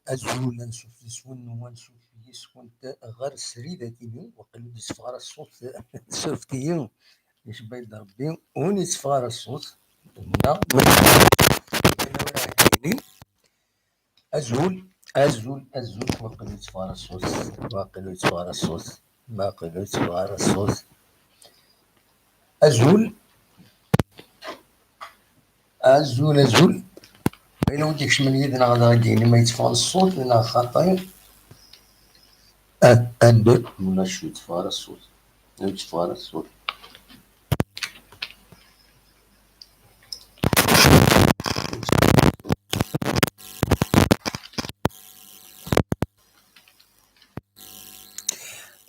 أزول نشوف يسون ونشوف يسون غير السريدة كيني وقلب يصفغر الصوت شفتيهم ايش بيد ربي وني صفغر الصوت هنا أزول وقلب يصفغر الصوت وقلب يصفغر الصوت ما قلب يصفغر الصوت أزول إلا وديكش من يدنا غدا ديني ما يتفغر الصوت لنا خاطر أدو ولا شو يتفغر الصوت يتفغر الصوت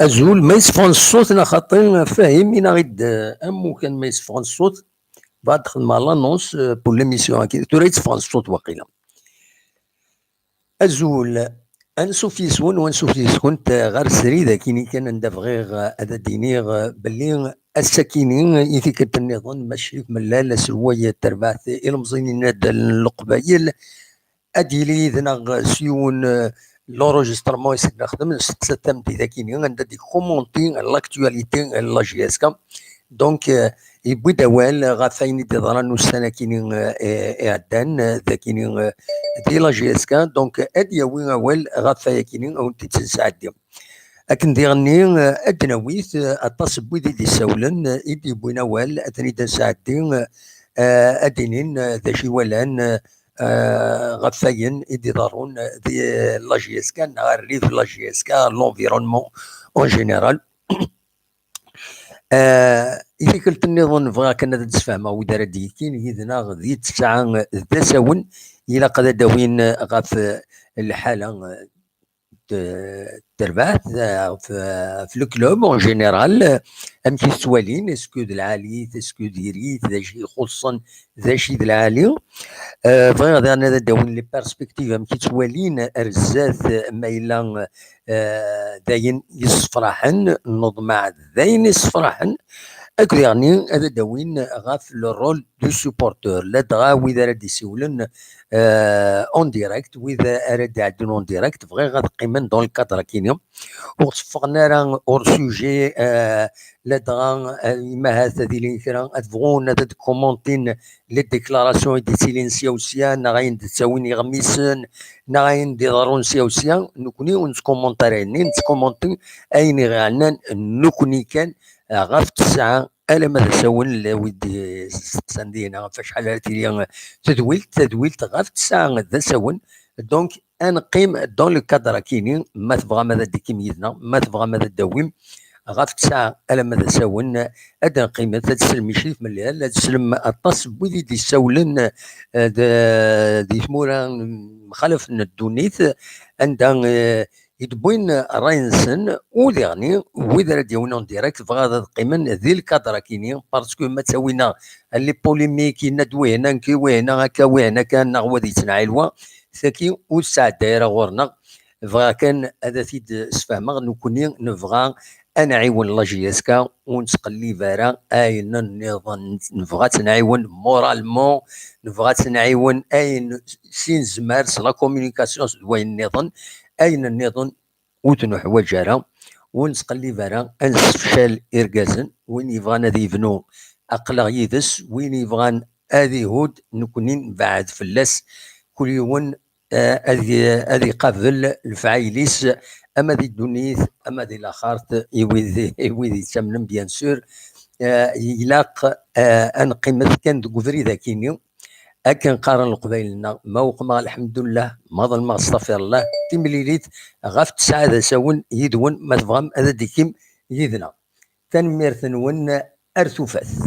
أزول ما يصفغن الصوت أنا خاطر فاهم إنا غيد أمو كان ما يصفغن الصوت بعد خدم على لانونس بور ليميسيون هاكي تورا يتصفغن الصوت واقيلا أزول أنسوف يسون ونسوف يسكن غير سريدة كيني كان ندافغيغ هذا دينيغ باللي السكينين يثيك النظام ماشي ملال سروية تربعث المزينين القبايل أديلي ذنا سيون لونجسترمون يسك نخدم ستمتي ذاكيني عندها دي كومونتي لاكتواليتي لا جي اس كا دونك يبوي دوال غافاين يدران السناكين اعدان ذاكيني دي لا جي اس كا دونك اد يوي اول غافايا كيني او تتسعد لكن ديغني ادناويت اطاس بويدي دي ساولن يدي بوين اول اثني تسعدين ادينين ذا شي ولان غفاين يدي ضارون دي لا جي اس كا غير الريف لا جي اس كا لونفيرونمون اون جينيرال إذا كنت النظام فغا كنا تتفاهما ودار ديكين يدنا غدي تسعة ذا ساون إلا قد داوين غاف الحالة تربات في الكلوب اون جينيرال امشي سوالين اسكو د العالي اسكو ديريت ذا شي خصوصا ذا شي د العالي بغي غادي انا داون لي بيرسبكتيف امشي سوالين ارزات ما الا داين يصفرحن نوض مع داين يصفرحن اكو يعني هذا داوين غاف لو رول دو سوبورتور لا دغا وإذا راه يسولن اون ديريكت واذا اراد يعدون اون ديريكت بغي غتقي من دون الكادر كينيوم وصفقنا راه اور سوجي لا دغا ما هذا دي كرا ادفغون هذا كومونتين لي ديكلاراسيون دي سيلينسيا وسيان غاين تساوين يغميسن غاين دي ضرون سيان نكوني ونسكومونتارين نسكومونتي اين غانا نكوني كان غاف تسعة ألا ماذا ساون ودي سندينا فشحال هاتي تدويلت غاف تسعة ذا ساون دونك أنقيم دون لو كادر كيني ما تبغى ماذا ديكي ميدنا ما تبغى ماذا داويم غاف تسعة ألا ماذا ساون أدنى قيمة تسلم شريف من لا تسلم الطاس بوذي دي ساولن دي ثمورا مخالف الدونيث عندها يدبوين راينسن وديغني وإذا راه ديونا ديريكت بغا قيمن ذي الكادر كيني باسكو ما تساوينا لي بوليميك ندوي هنا نكوي هنا هكا وهنا كان غادي تنعيلوا ثاكي والساعة دايره غورنا بغا كان هذا تيد سفهمغ نكوني نبغى انا عيون لا جي اس كا ونتقلي فارا اين النظام نبغى تنعيون مورالمون نبغى تنعيون اين سين زمارس لا كومونيكاسيون دوين النظام اين النظام وتنو حوايج ونتقلي فارا انسفشال اركازن وين يبغى نادي يبنو اقلا يدس وين يبغى هذه هود نكونين بعد فلاس كل يوم هذه قابل الفعايليس اما دي الدنيث اما دي الاخرت يويذي تمنم بيان سور يلاق ان قيمه كان دوكفري ذاكيني اكن قارن القبايلنا ما وقما الحمد لله ما ظلم استغفر الله تمليليت غاف تسعة ذا ساون يدون ما تبغام هذا ديكيم يدنا تنمير ثنون ارثوفاث